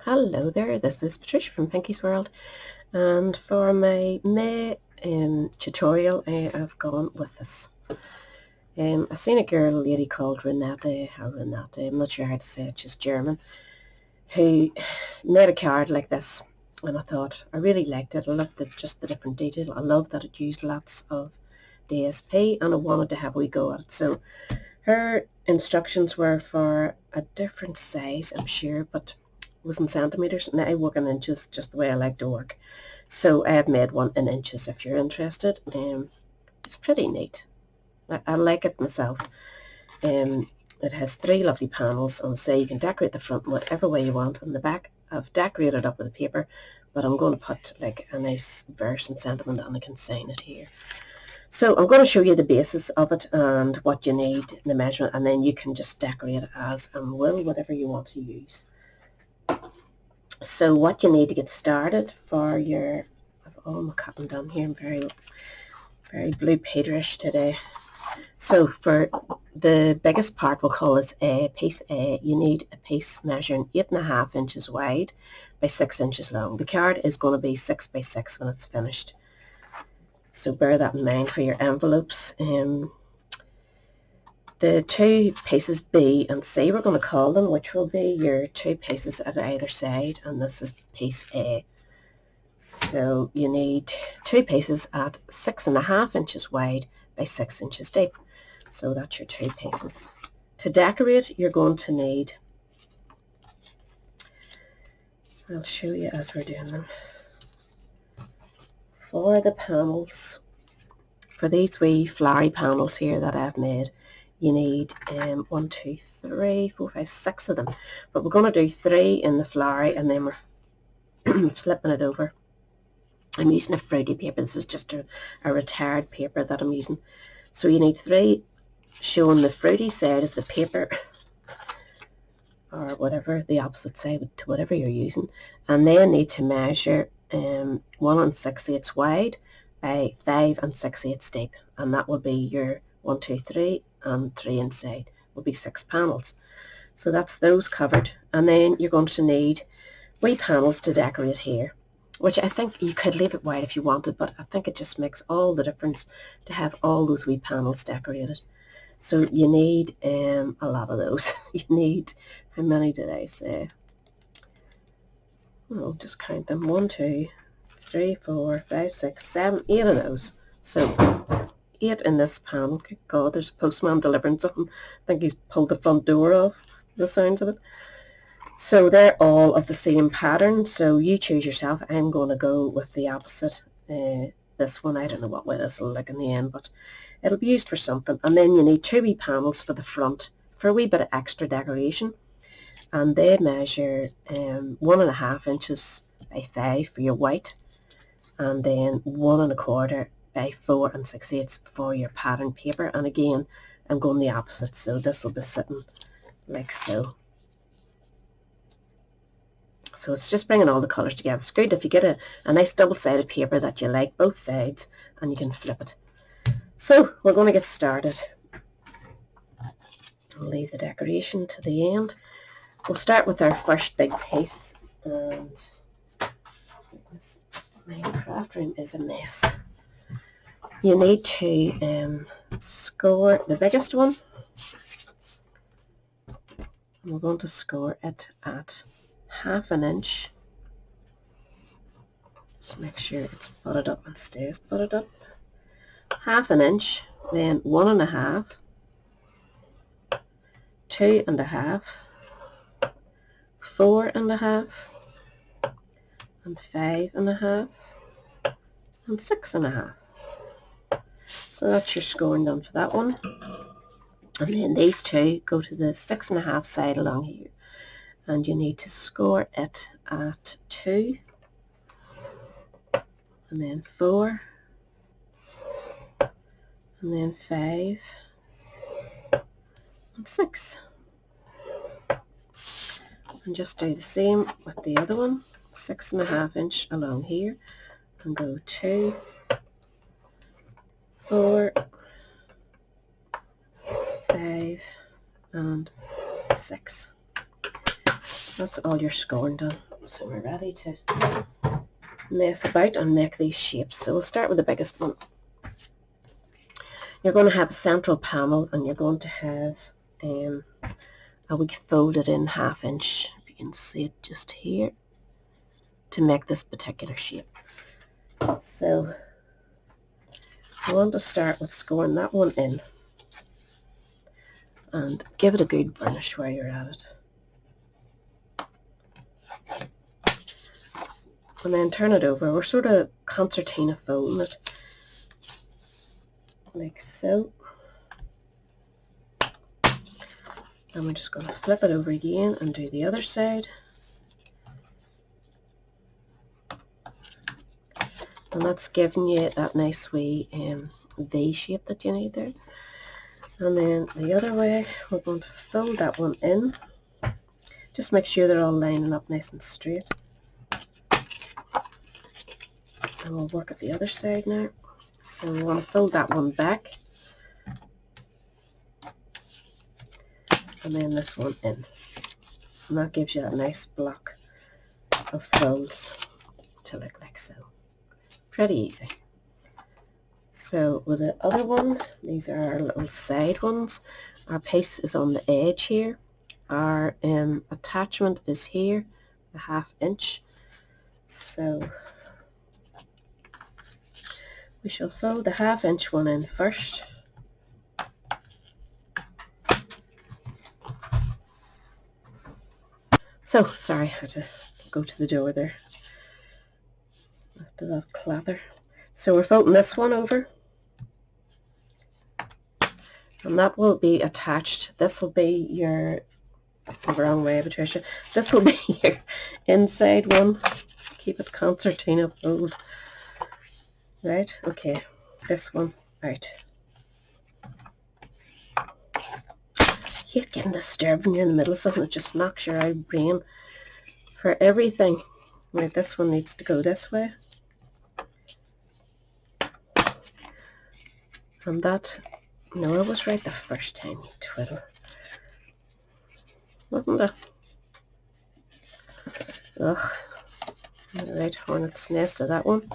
Hello there, this is Patricia from Pinky's World, and for my May tutorial I've gone with this. I seen a lady called Renate, I'm not sure how to say it, she's German, who made a card like this, and I thought I really liked it. I loved just the different detail. I loved that it used lots of DSP, and I wanted to have a wee go at it. So her instructions were for a different size, I'm sure, but was in centimetres, and I work in inches, just the way I like to work. So I have made one in inches if you're interested. It's pretty neat. I like it myself. It has 3 lovely panels, and say you can decorate the front whatever way you want. On the back I've decorated up with the paper, but I'm going to put like a nice verse and sentiment, and I can sign it here. So I'm going to show you the basis of it and what you need, the measurement, and then you can just decorate it as and will, whatever you want to use. So what you need to get started for your, I've all my cotton done here, I'm very Blue Peterish today. So for the biggest part, we'll call this A, piece A, you need a piece measuring 8.5 inches wide by 6 inches long. The card is going to be 6 by 6 when it's finished. So bear that in mind for your envelopes. The 2 pieces B and C, we're going to call them, which will be your 2 pieces at either side, and this is piece A. So you need 2 pieces at 6.5 inches wide by 6 inches deep. So that's your 2 pieces. To decorate, you're going to need, I'll show you as we're doing them. For the panels, for these wee flowery panels here that I've made, you need 1, 2, 3, 4, 5, 6 of them. But we're going to do 3 in the flowery, and then we're flipping it over. I'm using a fruity paper. This is just a retired paper that I'm using. So you need 3 showing the fruity side of the paper, or whatever, the opposite side to whatever you're using. And then need to measure 1 6/8 wide by 5 6/8 deep. And that will be your 1, 2, 3, and 3 inside will be 6 panels. So that's those covered. And then you're going to need wee panels to decorate here, which I think you could leave it wide if you wanted, but I think it just makes all the difference to have all those wee panels decorated. So you need a lot of those. You need, how many did I say? Well, just count them. 1, 2, 3, 4, 5, 6, 7, 8 of those. So 8 in this panel. Good God, there's a postman delivering something. I think he's pulled the front door off, the sounds of it. So they're all of the same pattern, so you choose yourself. I'm going to go with the opposite. This one, I don't know what way this will look in the end, but it'll be used for something. And then you need 2 wee panels for the front for a wee bit of extra decoration. And they measure 1.5 inches by 5 for your white, and then 1 1/4 by 4 6/8 for your pattern paper. And again, I'm going the opposite, so this will be sitting like so. So it's just bringing all the colours together. It's good if you get a nice double-sided paper that you like both sides, and you can flip it. So we're going to get started. I'll leave the decoration to the end. We'll start with our first big piece, and my craft room is a mess. You need to score the biggest one, and we're going to score it at 1/2 inch. Just make sure it's butted up and stays butted up. 1/2 inch, then 1 1/2, 2 1/2, 4 1/2, and 5 1/2, and 6 1/2. So that's your scoring done for that one. And then these 2 go to the 6 1/2 side along here, and you need to score it at 2, and then 4, and then 5, and 6. And just do the same with the other one, 6 1/2 inch along here, and go 2, 4, 5, and 6. That's all your scoring done. So we're ready to mess about and make these shapes. So we'll start with the biggest one. You're going to have a central panel, and you're going to have a wee folded in 1/2 inch, if you can see it just here, to make this particular shape. So I want to start with scoring that one in and give it a good burnish where you're at it. And then turn it over. We're sort of concertina folding it, like so. And we're just going to flip it over again and do the other side. And that's giving you that nice wee V shape that you need there. And then the other way, we're going to fold that one in. Just make sure they're all lining up nice and straight. And we'll work at the other side now. So we want to fold that one back. And then this one in. And that gives you that nice block of folds to look like so. Pretty easy. So with the other one, these are our little side ones. Our piece is on the edge here. Our attachment is here, a 1/2 inch. So we shall fold the 1/2 inch one in first. So, sorry, I had to go to the door there after that clatter. So we're folding this one over, and that will be attached. This will be your, the wrong way, Patricia. This will be your inside one. Keep it concertina fold. Right, okay, this one out. I hate getting disturbed when you're in the middle of something that just knocks your out brain for everything. Right, this one needs to go this way. And that, no, I was right the first time, you twiddle. Wasn't it? Ugh. Right, hornet's nest of that one.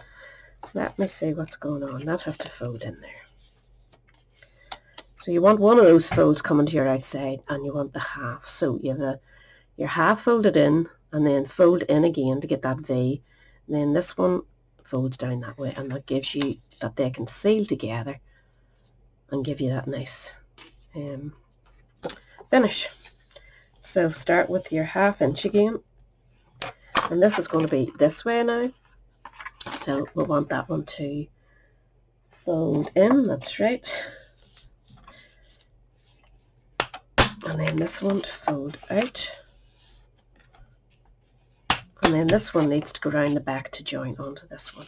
Let me see what's going on. That has to fold in there. So you want one of those folds coming to your outside, and you want the half. So you have your half folded in, and then fold in again to get that V. And then this one folds down that way, and that gives you that they can seal together and give you that nice finish. So start with your 1/2 inch again, and this is going to be this way now. So we'll want that one to fold in, that's right. And then this one to fold out. And then this one needs to go around the back to join onto this one.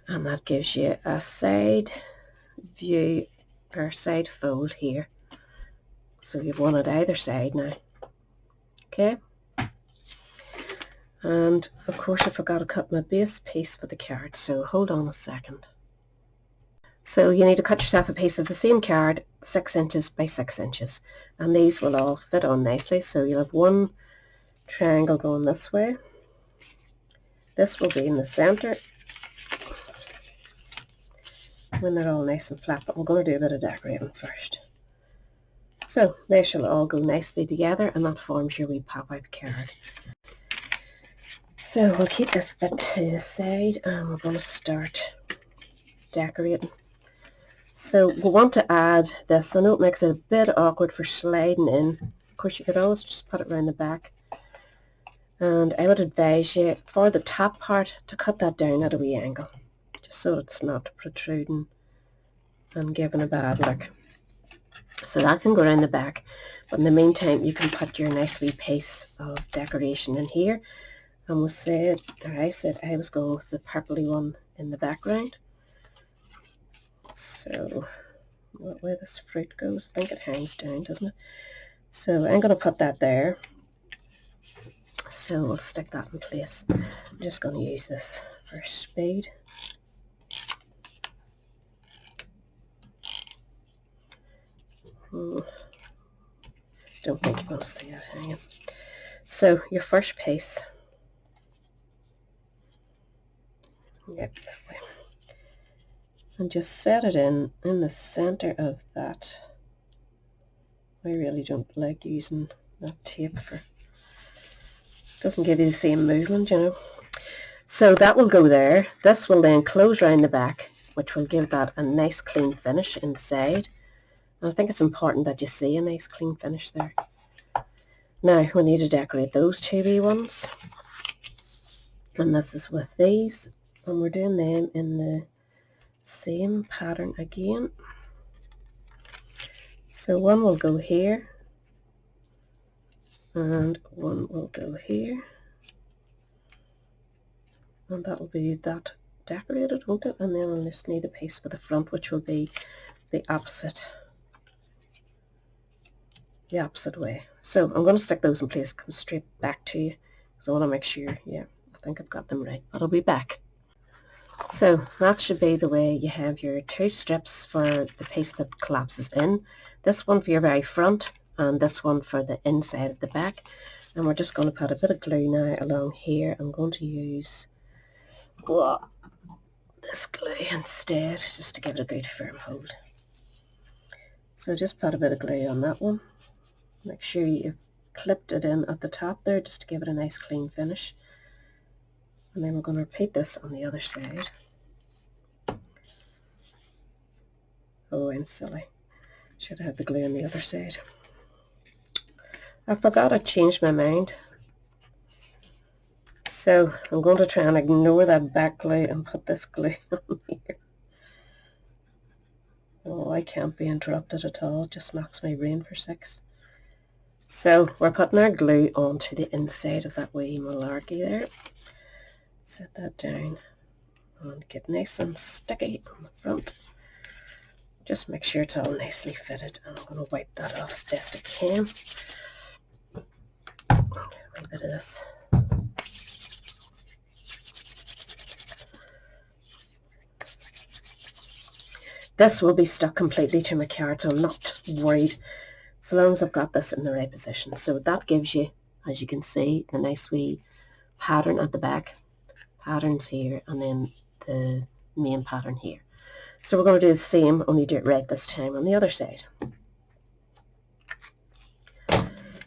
And that gives you a side view or side fold here. So you've one at either side now. Okay. And of course I forgot to cut my base piece for the card, so hold on a second. So you need to cut yourself a piece of the same card, 6 inches by 6 inches. And these will all fit on nicely. So you'll have one triangle going this way. This will be in the center when they're all nice and flat, but we're going to do a bit of decorating first. So they shall all go nicely together, and that forms your wee pop-out card. So we'll keep this bit to the side, and we're going to start decorating. So we want to add this. I know it makes it a bit awkward for sliding in. Of course, you could always just put it around the back. And I would advise you, for the top part, to cut that down at a wee angle, just so it's not protruding and giving a bad look. So that can go around the back, but in the meantime you can put your nice wee piece of decoration in here. And we said, or I said, I was going with the purpley one in the background. So what way this fruit goes, I think it hangs down, doesn't it? So I'm going to put that there. So we'll stick that in place. I'm just going to use this for speed. don't think you're going to see it. Hang on. So your first piece, yep, that way, and just set it in the center of that. I really don't like using that tape for, doesn't give you the same movement, you know. So that will go there. This will then close around the back, which will give that a nice clean finish inside. And I think it's important that you see a nice clean finish there. Now we need to decorate those two wee ones. And this is with these. And we're doing them in the same pattern again. So one will go here. And one will go here. And that will be that decorated, won't it? And then we'll just need a piece for the front, which will be the opposite way. So I'm going to stick those in place, come straight back to you, because I want to make sure, yeah, I think I've got them right, but I'll be back. So that should be the way you have your two strips for the piece that collapses in. This one for your very front, and this one for the inside of the back. And we're just going to put a bit of glue now along here. I'm going to use this glue instead, just to give it a good firm hold. So just put a bit of glue on that one. Make sure you've clipped it in at the top there, just to give it a nice clean finish. And then we're going to repeat this on the other side. Oh, I'm silly. Should have had the glue on the other side. I forgot I changed my mind. So I'm going to try and ignore that back glue and put this glue on here. Oh, I can't be interrupted at all. It just knocks my brain for six. So we're putting our glue onto the inside of that wee malarkey there. Set that down and get nice and sticky on the front. Just make sure it's all nicely fitted, and I'm going to wipe that off as best I can. A little bit of this. This will be stuck completely to my card, so I'm not worried so long as I've got this in the right position. So that gives you, as you can see, the nice wee pattern at the back. Patterns here, and then the main pattern here. So we're going to do the same, only do it right this time on the other side.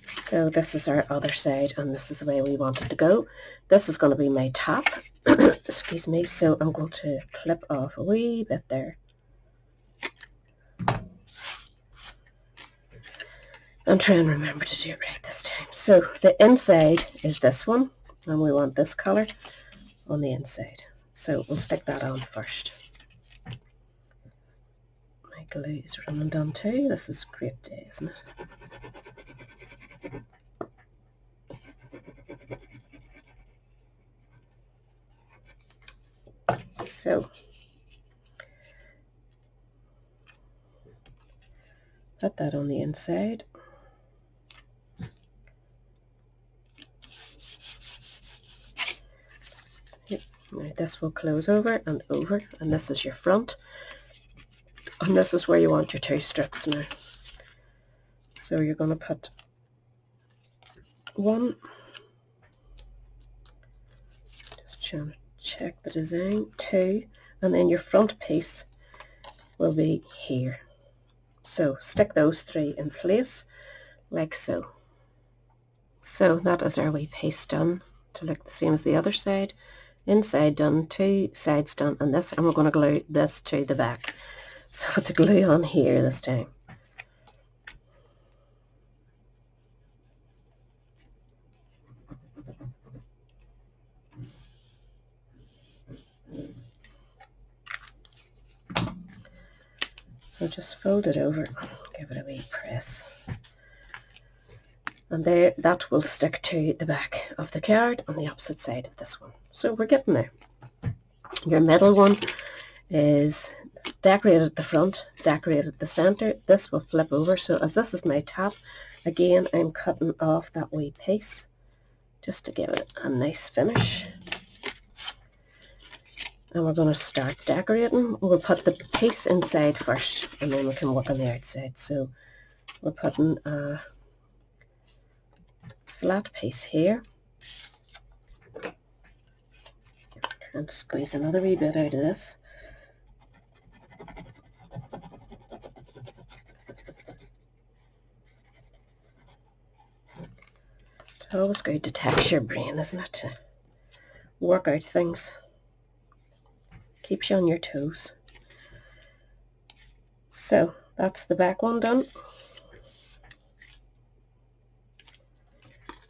So this is our other side, and this is the way we want it to go. This is going to be my top. Excuse me. So I'm going to clip off a wee bit there. And try and remember to do it right this time. So the inside is this one, and we want this colour on the inside. So we'll stick that on first. My glue is running down too. This is a great day, isn't it? So put that on the inside. Now this will close over, and this is your front, and this is where you want your two strips now. So you're going to put one, just trying to check the design, two, and then your front piece will be here. So stick those three in place like so. So that is our wee piece done to look the same as the other side. Inside done, two sides done, and this, and we're going to glue this to the back. So put the glue on here this time. So just fold it over, give it a wee press. And there, that will stick to the back of the card on the opposite side of this one. So we're getting there. Your middle one is decorated at the front, decorated at the center. This will flip over. So as this is my top, again, I'm cutting off that wee piece just to give it a nice finish. And we're going to start decorating. We'll put the piece inside first, and then we can work on the outside. So we're putting a flat piece here and squeeze another wee bit out of this. It's always good to tax your brain, isn't it, to work out things. Keeps you on your toes. So that's the back one done.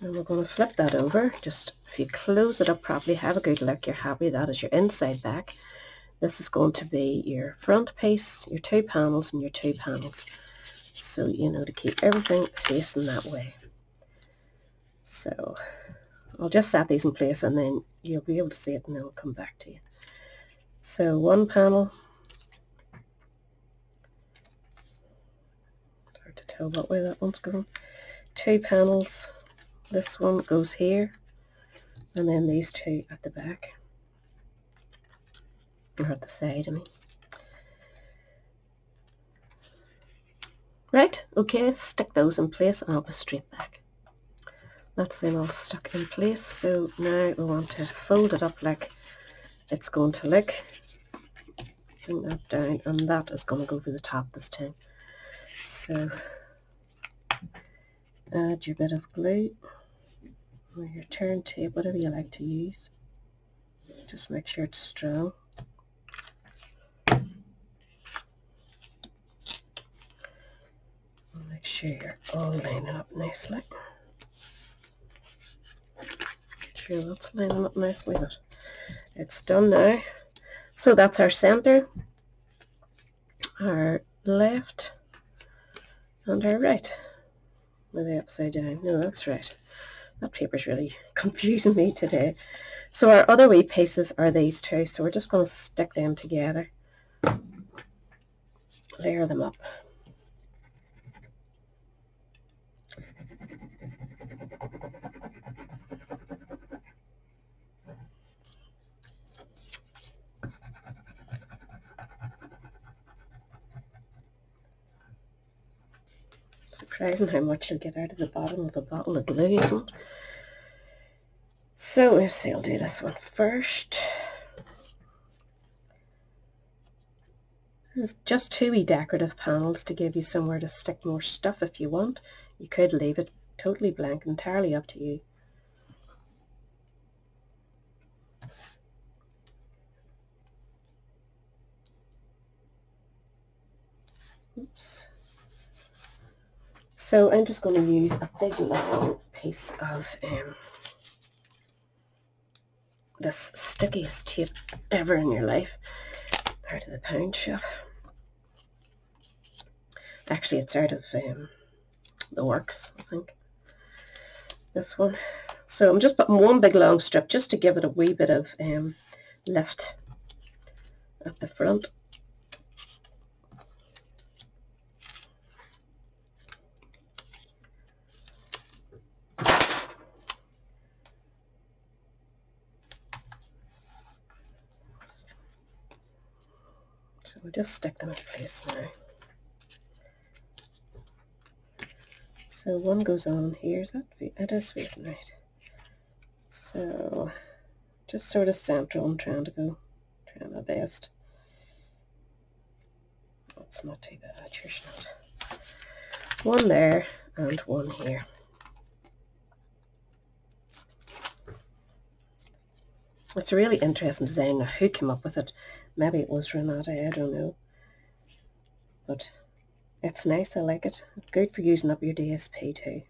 And we're going to flip that over. Just if you close it up properly, have a good look, you're happy that is your inside back. This is going to be your front piece, your 2 panels and your 2 panels. So you know to keep everything facing that way. So I'll just set these in place and then you'll be able to see it and then I'll come back to you. So 1 panel, hard to tell what way that one's going. 2 panels, this one goes here and then these 2 at the back, or at the side I mean. Right, okay, stick those in place and I'll be straight back. That's them all stuck in place. So now we want to fold it up like it's going to look. Bring that down, and that is going to go over the top this time. So add your bit of glue or your turn tape, whatever you like to use. Just make sure it's strong. And make sure you're all lining up nicely. Sure that's lining up nicely, but it's done now. So that's our center, our left, and our right. Maybe upside down. No, that's right. That paper's really confusing me today. So our other wee pieces are these 2, so we're just going to stick them together, layer them up. Surprising how much you'll get out of the bottom of a bottle of glue, isn't it? So let's see, I'll do this one first. This is just 2 wee decorative panels to give you somewhere to stick more stuff if you want. You could leave it totally blank, entirely up to you. Oops. So I'm just going to use a big long piece of this stickiest tape ever in your life, out of the pound shop. Actually, it's out of the works, I think. This one. So I'm just putting 1 big long strip just to give it a wee bit of lift at the front. So we'll just stick them in place now. So 1 goes on here, is that? It is facing right. So just sort of central, I'm trying my best. That's not too bad, here's not. 1 there and 1 here. It's a really interesting design. Now, who came up with it? Maybe it was Renata, I don't know. But it's nice, I like it. It's good for using up your DSP too.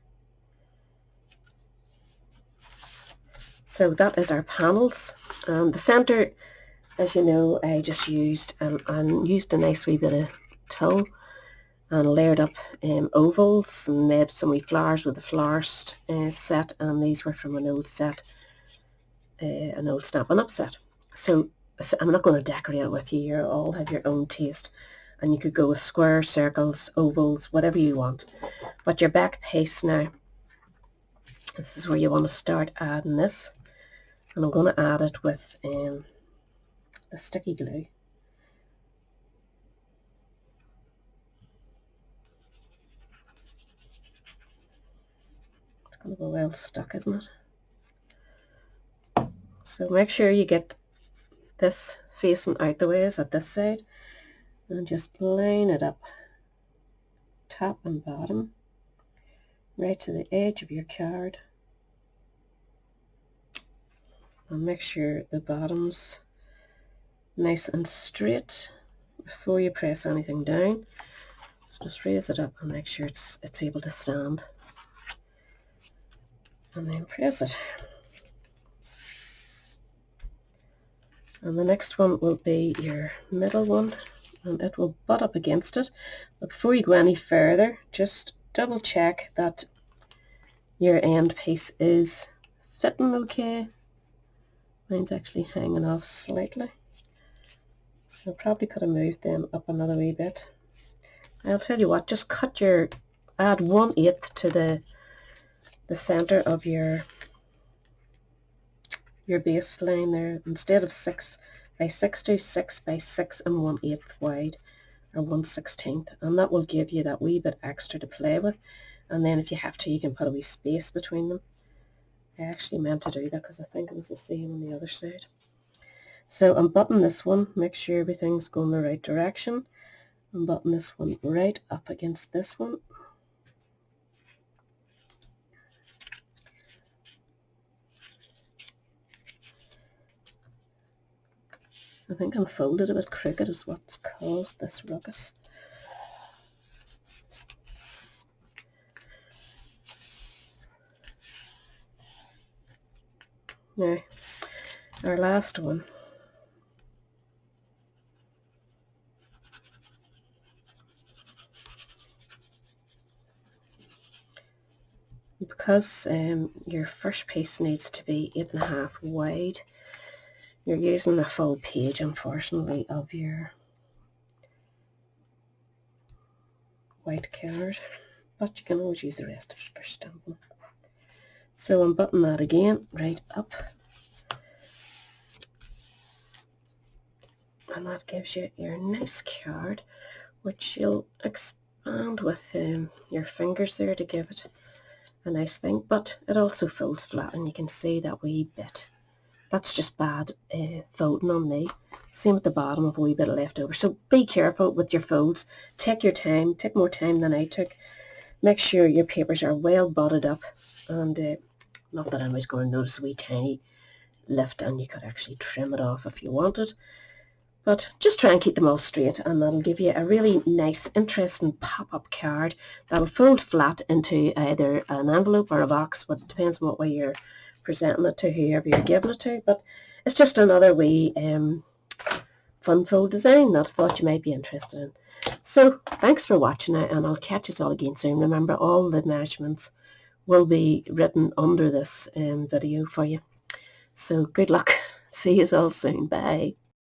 So that is our panels. The centre, as you know, I just used used a nice wee bit of tulle and layered up ovals and made some wee flowers with the florist set, and these were from an old set, an old Stampin' Up set. So I'm not going to decorate it with you. You all have your own taste, and you could go with squares, circles, ovals, whatever you want. But your back piece now, this is where you want to start adding this, and I'm going to add it with the sticky glue. going to be well stuck, isn't it? So make sure you get this facing out the ways at this side, and just line it up top and bottom right to the edge of your card, and make sure the bottom's nice and straight before you press anything down. So just raise it up and make sure it's able to stand, and then press it. And the next one will be your middle one, and it will butt up against it. But before you go any further, just double check that your end piece is fitting okay. Mine's actually hanging off slightly, so I probably could have moved them up another wee bit. I'll tell you what, just add 1/8 to the center of your baseline there. Instead of 6 by 6, do 6 by 6 and 1/8 wide, or 1/16, and that will give you that wee bit extra to play with. And then if you have to, you can put a wee space between them. I actually meant to do that because I think it was the same on the other side. So I'm buttoning this one, make sure everything's going the right direction. I'm buttoning this one right up against this one. I think I'm folded a bit crooked is what's caused this ruckus. Now, our last one. Because your first piece needs to be 8.5 wide, you're using a full page, unfortunately, of your white card, but you can always use the rest of it for stamping. So I'm buttoning that again right up, and that gives you your nice card, which you'll expand with your fingers there to give it a nice thing, but it also folds flat, and you can see that wee bit. That's just bad folding on me. Same at the bottom, of a wee bit left over. So be careful with your folds. Take your time. Take more time than I took. Make sure your papers are well butted up. And not that anybody's going to notice a wee tiny lift, and you could actually trim it off if you wanted. But just try and keep them all straight, and that'll give you a really nice, interesting pop-up card that'll fold flat into either an envelope or a box, but it depends on what way you're presenting it to whoever you're giving it to. But it's just another wee fun fold design that I thought you might be interested in. So thanks for watching it, and I'll catch you all again soon. Remember, all the measurements will be written under this video for you. So good luck. See you all soon. Bye.